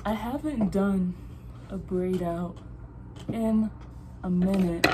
I haven't done a braid out in a minute.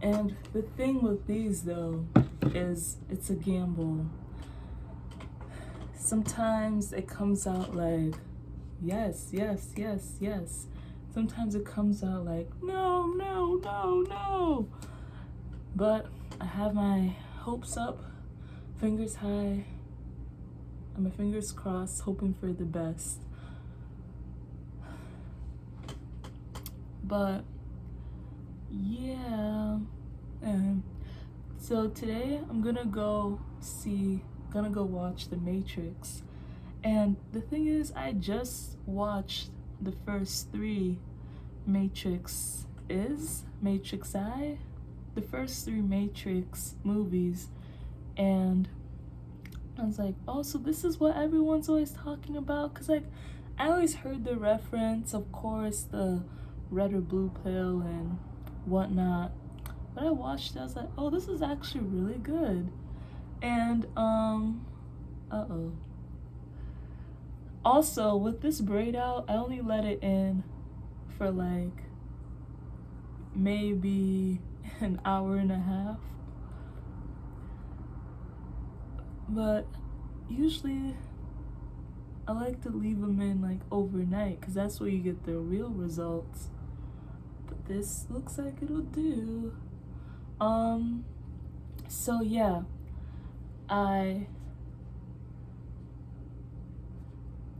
And the thing with these though is it's a gamble. Sometimes it comes out like, yes, yes, yes, yes. Sometimes it comes out like, no, no, no, no. But I have my hopes up, fingers high, and my fingers crossed, hoping for the best. But yeah, so today I'm gonna go watch The Matrix. And the thing is, I just watched the first three Matrix I, the first three Matrix movies, and I was like, oh, so this is what everyone's always talking about? Because, like, I always heard the reference, of course, the red or blue pill and whatnot. But I watched it, I was like, oh, this is actually really good. And, uh-oh. Also, with this braid out, I only let it in for, like, maybe an hour and a half. But usually I like to leave them in like overnight because that's where you get the real results. But this looks like it'll do. So yeah,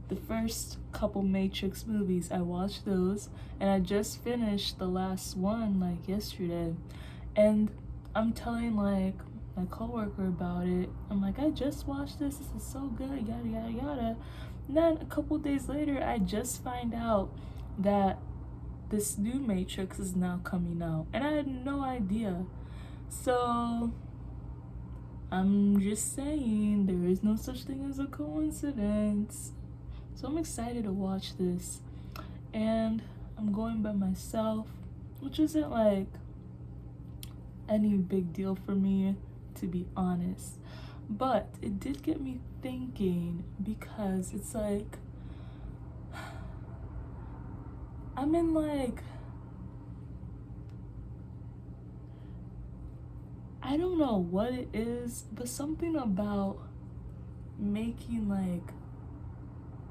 the first couple Matrix movies, I watched those, and I just finished the last one like yesterday. And I'm telling like my coworker about it. I'm like, I just watched this is so good, yada yada yada. And then a couple days later, I just find out that this new Matrix is now coming out, and I had no idea. So I'm just saying, there is no such thing as a coincidence. So I'm excited to watch this, and I'm going by myself, which isn't like any big deal for me, to be honest. But it did get me thinking, because it's like I'm in like, I don't know what it is, but something about making like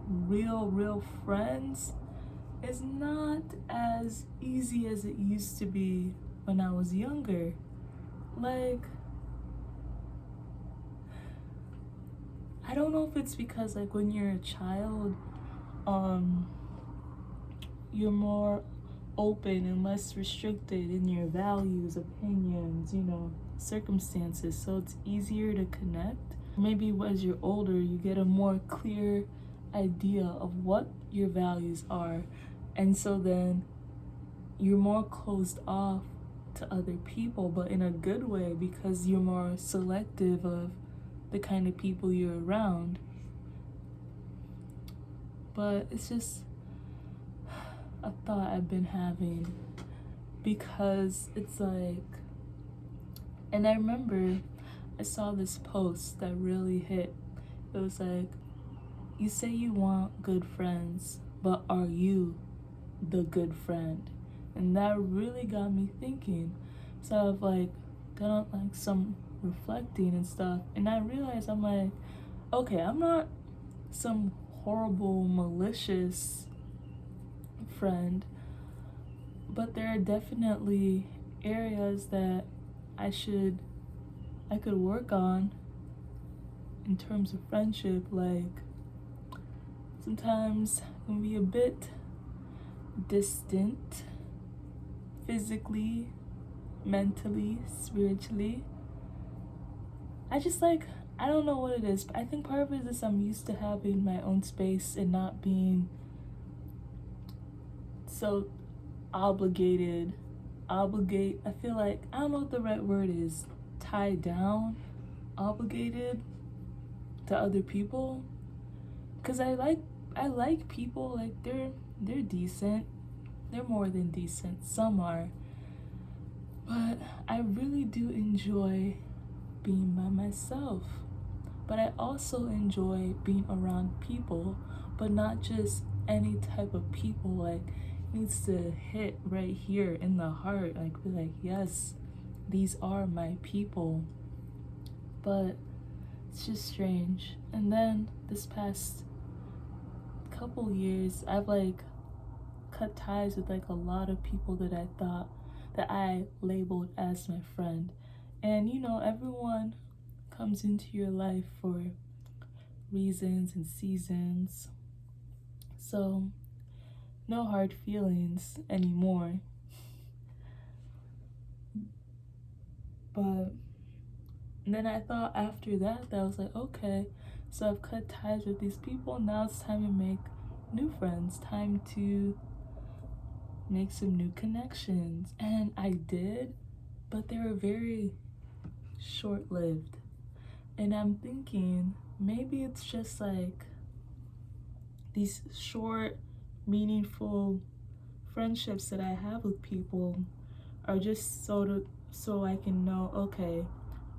real friends is not as easy as it used to be when I was younger. Like, I don't know if it's because like when you're a child, you're more open and less restricted in your values, opinions, circumstances, so it's easier to connect. Maybe as you're older, you get a more clear idea of what your values are, and so then you're more closed off to other people, but in a good way, because you're more selective of the kind of people you're around. But it's just a thought I've been having, because it's like, and I remember I saw this post that really hit. It was like, you say you want good friends, but are you the good friend? And that really got me thinking. So I've like done like some reflecting and stuff, and I realized, I'm like, okay, I'm not some horrible, malicious friend, but there are definitely areas that I could work on in terms of friendship. Like, sometimes I can be a bit distant, physically, mentally, spiritually. I don't know what it is, but I think part of it is I'm used to having my own space and not being so obligated. I feel like, I don't know what the right word is, tied down, obligated to other people. Because I like people, like they're decent. They're more than decent. Some are. But I really do enjoy being by myself. But I also enjoy being around people, but not just any type of people, like, needs to hit right here in the heart, like, be like, yes, these are my people. But it's just strange. And then this past couple years, I've like cut ties with like a lot of people that I thought that I labeled as my friend. And you know, everyone comes into your life for reasons and seasons. So, no hard feelings anymore. But then I thought after that, I was like, okay, so I've cut ties with these people. Now it's time to make new friends, time to make some new connections. And I did, but they were very short lived. And I'm thinking maybe it's just like these short, meaningful friendships that I have with people are just so I can know, okay,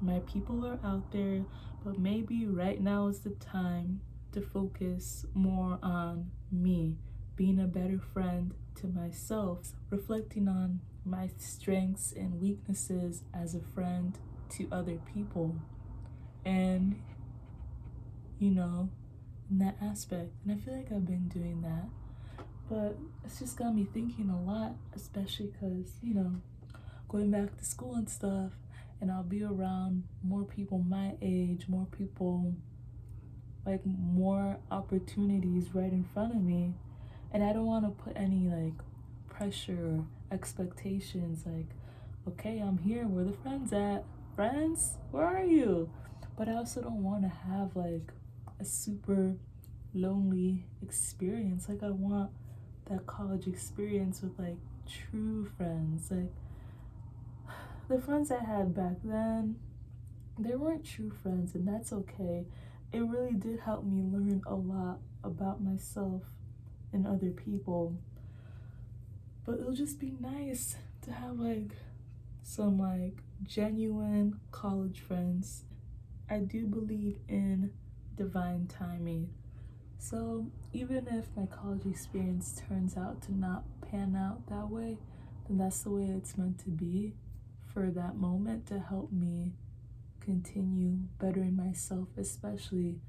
my people are out there, but maybe right now is the time to focus more on me, being a better friend to myself, reflecting on my strengths and weaknesses as a friend to other people. And, you know, in that aspect. And I feel like I've been doing that. But it's just got me thinking a lot, especially because, you know, going back to school and stuff, and I'll be around more people my age, more people, like more opportunities right in front of me. And I don't want to put any like pressure or expectations like, okay, I'm here, where the friends at? Friends, where are you? But I also don't want to have like a super lonely experience. Like I want that college experience with like true friends. Like the friends I had back then, they weren't true friends, and that's okay. It really did help me learn a lot about myself and other people. But it'll just be nice to have like some like genuine college friends. I do believe in divine timing. So even if my college experience turns out to not pan out that way, then that's the way it's meant to be for that moment to help me continue bettering myself, especially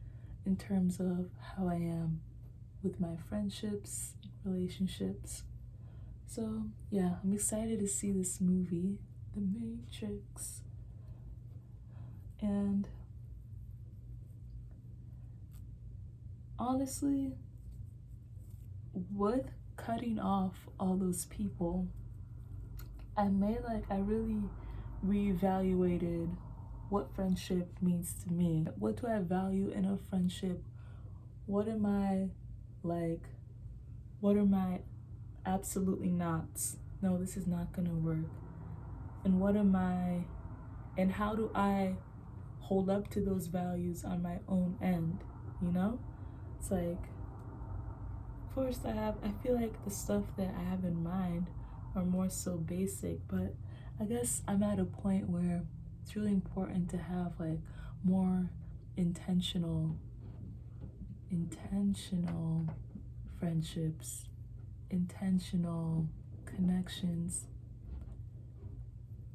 in terms of how I am with my friendships, relationships. So, yeah, I'm excited to see this movie, The Matrix. And honestly, with cutting off all those people, I really reevaluated what friendship means to me. What do I value in a friendship? What am I like? What are my absolutely nots? No, this is not gonna work. And what am I, and how do I hold up to those values on my own end? You know? It's like, of course, I feel like the stuff that I have in mind are more so basic, but I guess I'm at a point where it's really important to have like more intentional friendships, intentional connections.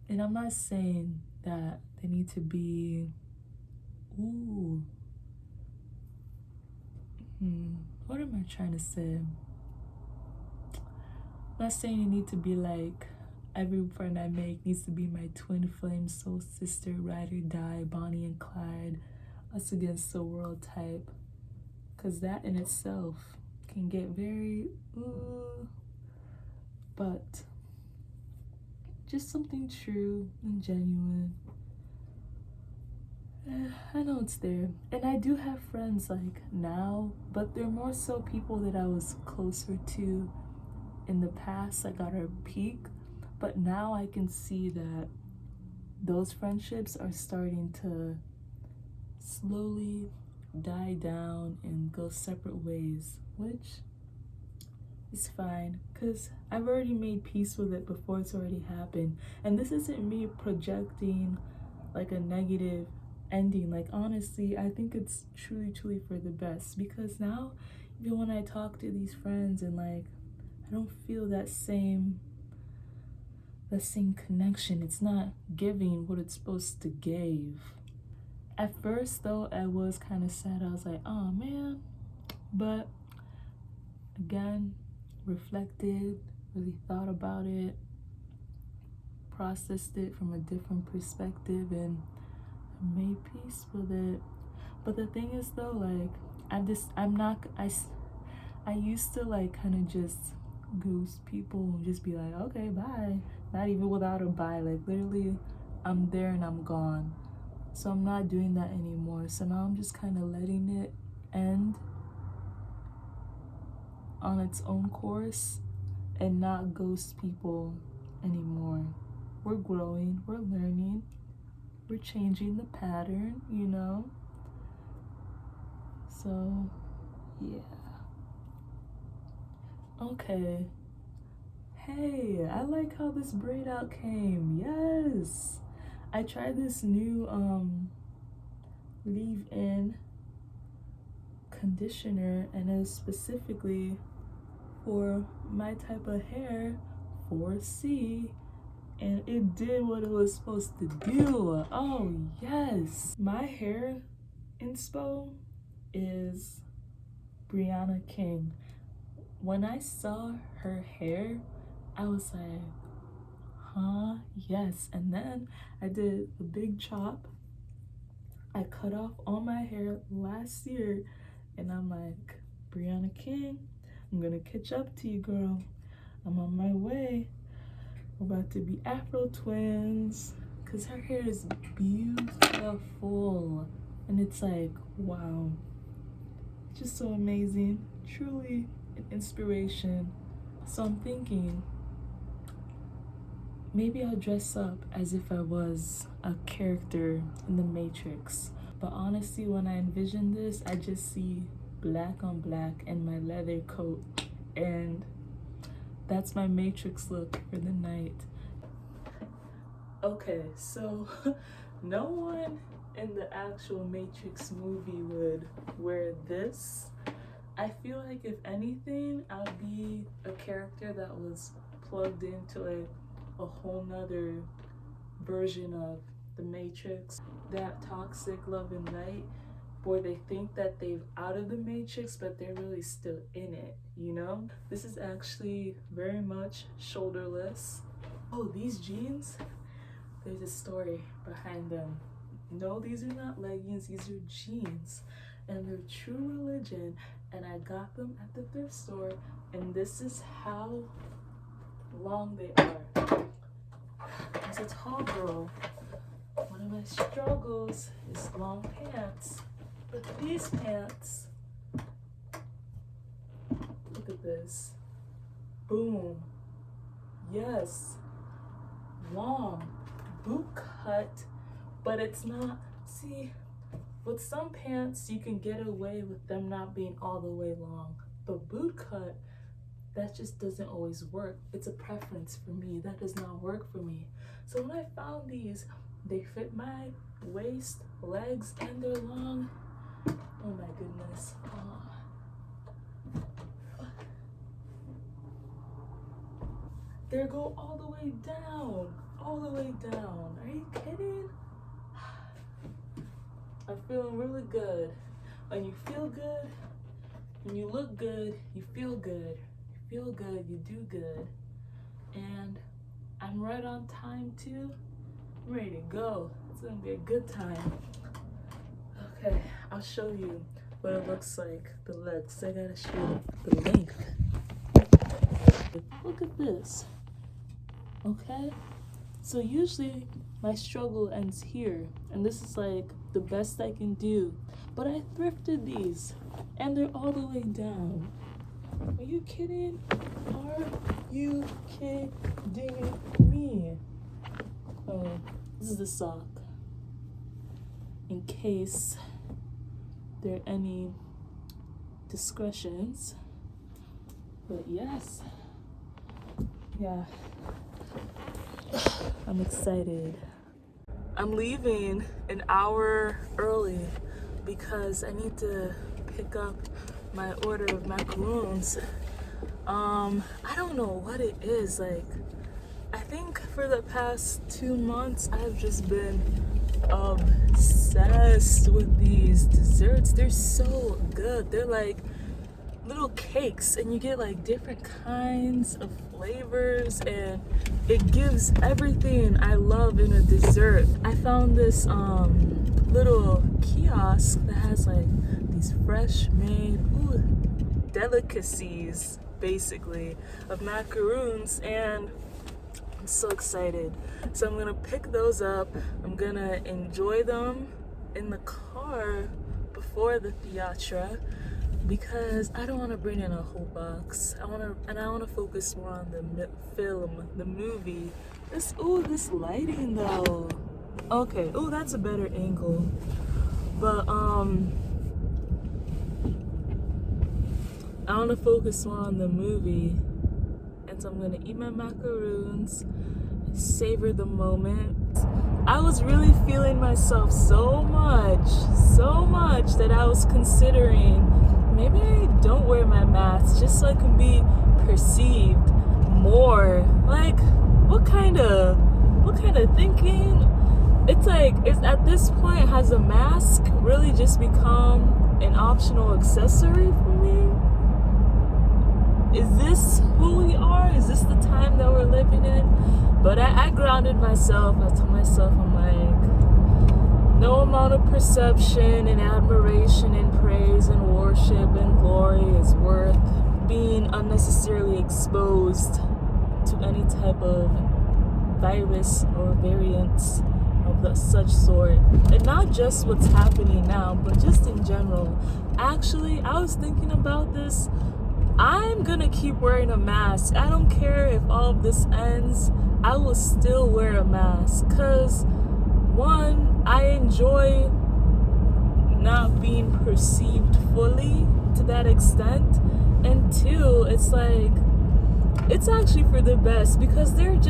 And I'm not saying that they need to be, ooh, what am I trying to say? I'm not saying you need to be like, every friend I make needs to be my twin flame, soul sister, ride or die, Bonnie and Clyde, us against the world type. Because that in itself can get very, but just something true and genuine. I know it's there. And I do have friends like now, but they're more so people that I was closer to in the past, like at our peak. But now I can see that those friendships are starting to slowly die down and go separate ways, which is fine because I've already made peace with it before it's already happened. And this isn't me projecting like a negative ending. Like honestly, I think it's truly for the best because now, even when I talk to these friends and like I don't feel that same connection. It's not giving what it's supposed to give. At first though, I was kind of sad. I was like, oh man. But again, reflected, really thought about it, processed it from a different perspective, and made peace with it. But the thing is though, like I used to like kind of just ghost people and just be like, okay, bye. Not even without a bye, like literally I'm there and I'm gone. So I'm not doing that anymore. So now I'm just kind of letting it end on its own course and not ghost people anymore. We're growing, we're learning, we're changing the pattern, you know? So, yeah. Okay. Hey, I like how this braid out came. Yes. I tried this new leave-in conditioner, and it was specifically for my type of hair, 4C, and it did what it was supposed to do. Oh yes. My hair inspo is Brianna King. When I saw her hair, I was like, huh, yes. And then I did a big chop. I cut off all my hair last year, and I'm like, Brianna King, I'm gonna catch up to you, girl. I'm on my way. We're about to be Afro twins, because her hair is beautiful. And it's like, wow. Just so amazing. Truly an inspiration. So I'm thinking, maybe I'll dress up as if I was a character in the Matrix. But honestly, when I envision this, I just see black on black and my leather coat. And that's my Matrix look for the night. Okay, so no one in the actual Matrix movie would wear this. I feel like if anything, I'll be a character that was plugged into like a whole nother version of the Matrix, that toxic love and light, where they think that they've out of the Matrix, but they're really still in it, you know? This is actually very much shoulderless. Oh, these jeans, there's a story behind them. No, these are not leggings, these are jeans, and they're true religion, and I got them at the thrift store, and this is how long they are. As a tall girl, one of my struggles is long pants. But these pants, look at this. Boom. Yes. Long. Boot cut, but it's not. See, with some pants, you can get away with them not being all the way long. But boot cut, that just doesn't always work. It's a preference for me. That does not work for me. So when I found these, they fit my waist, legs, and they're long. Oh my goodness. Oh. They go all the way down. All the way down. Are you kidding? I'm feeling really good. When you feel good, when you look good, you feel good. You feel good, you do good. And I'm right on time too. I'm ready to go. It's gonna be a good time. Okay, I'll show you what it looks like, the legs. I gotta show you the length. Look at this. Okay? So usually my struggle ends here, and this is like the best I can do. But I thrifted these, and they're all the way down. Are you kidding? Are you kidding me? Oh, this is the sock. In case there are any discretions. But yes. Yeah. I'm excited. I'm leaving an hour early because I need to pick up my order of macaroons. I don't know what it is. Like, I think for the past 2 months, I've just been obsessed with these desserts. They're so good. They're like little cakes, and you get like different kinds of flavors, and it gives everything I love in a dessert. I found this little kiosk that has like these fresh made delicacies basically of macaroons, and I'm so excited. So I'm gonna pick those up. I'm gonna enjoy them in the car before the theatre because I don't want to bring in a whole box. I want to focus more on the film, the movie. This lighting though. Okay. Oh, that's a better angle. But I want to focus more on the movie, and so I'm gonna eat my macaroons, savor the moment. I was really feeling myself so much that I was considering maybe I don't wear my mask just so I can be perceived more. Like, what kind of thinking? It's like, at this point, has a mask really just become an optional accessory for me? Is this who we are? Is this the time that we're living in? But I grounded myself. I told myself, I'm like, no amount of perception and admiration and praise and worship and glory is worth being unnecessarily exposed to any type of virus or variants of such sort. And not just what's happening now, but just in general. Actually, I was thinking about this. I'm gonna keep wearing a mask. I don't care if all of this ends, I will still wear a mask. Cause one, I enjoy not being perceived fully to that extent. And two, it's like, it's actually for the best because there are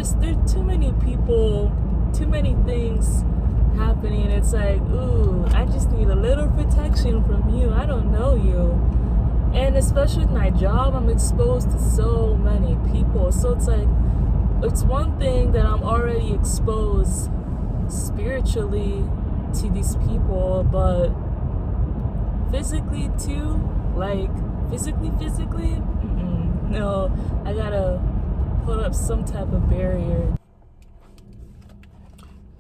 too many people, too many things happening. It's like, ooh, I just need a little protection from you. I don't know you. And especially with my job, I'm exposed to so many people. So it's like, it's one thing that I'm already exposed spiritually to these people, but physically too, like physically, no, I gotta put up some type of barrier.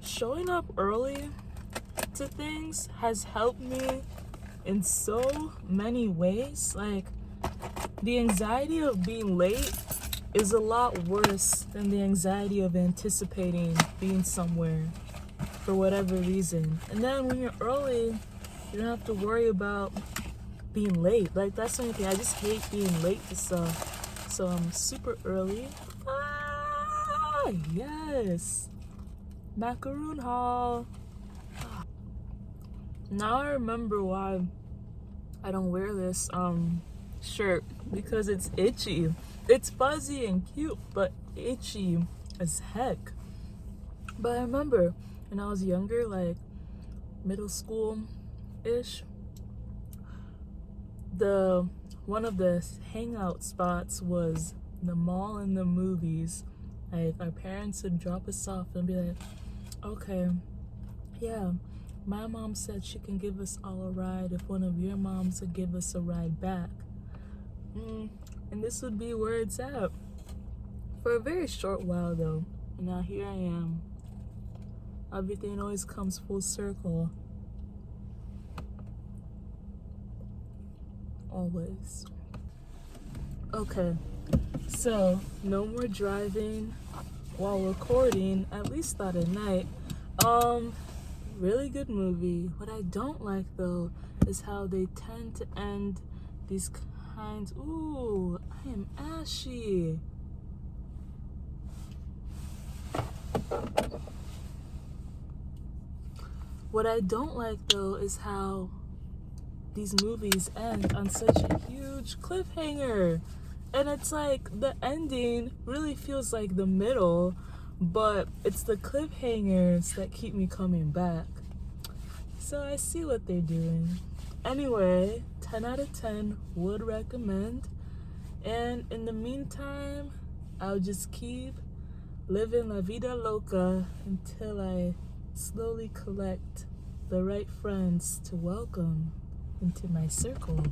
Showing up early to things has helped me in so many ways. Like, the anxiety of being late is a lot worse than the anxiety of anticipating being somewhere for whatever reason. And then when you're early, you don't have to worry about being late. Like, that's the only thing. I just hate being late to stuff. So I'm super early. Yes. Macaroon haul. Now I remember why I don't wear this shirt, because it's itchy. It's fuzzy and cute, but itchy as heck. But I remember when I was younger, like middle school-ish, one of the hangout spots was the mall and the movies. Like, our parents would drop us off and be like, okay, yeah, my mom said she can give us all a ride if one of your moms would give us a ride back. And this would be where it's at. For a very short while though. And now here I am. Everything always comes full circle. Always. Okay, so no more driving while recording, at least not at night. Really good movie. What I don't like though is how they tend to end these kinds. Ooh, I am ashy. What I don't like though is how these movies end on such a huge cliffhanger. And it's like the ending really feels like the middle, but it's the cliffhangers that keep me coming back. So I see what they're doing. Anyway, 10 out of 10, would recommend. And in the meantime, I'll just keep living la vida loca until I slowly collect the right friends to welcome into my circle.